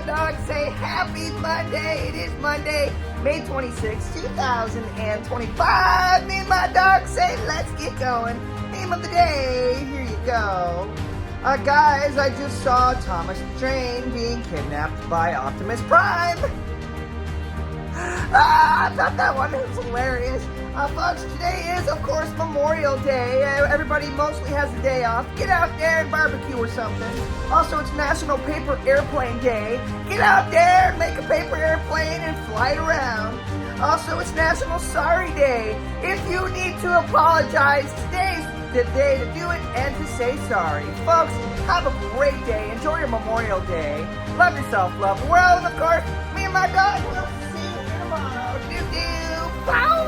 dog say happy Monday. It is Monday, May 26, 2025. Me and my dog say let's get going. Name of the day, here you go. Guys, I just saw Thomas the Train being kidnapped by Optimus Prime. I thought that one was hilarious. Folks, today is, of course, Memorial Day. Everybody mostly has a day off. Get out there and barbecue or something. Also, it's National Paper Airplane Day. Get out there and make a paper airplane and fly it around. Also, it's National Sorry Day. If you need to apologize, today's the day to do it and to say sorry. Folks, have a great day. Enjoy your Memorial Day. Love yourself, love the world, and of course, me and my dog will see you tomorrow. Do-do. Bye!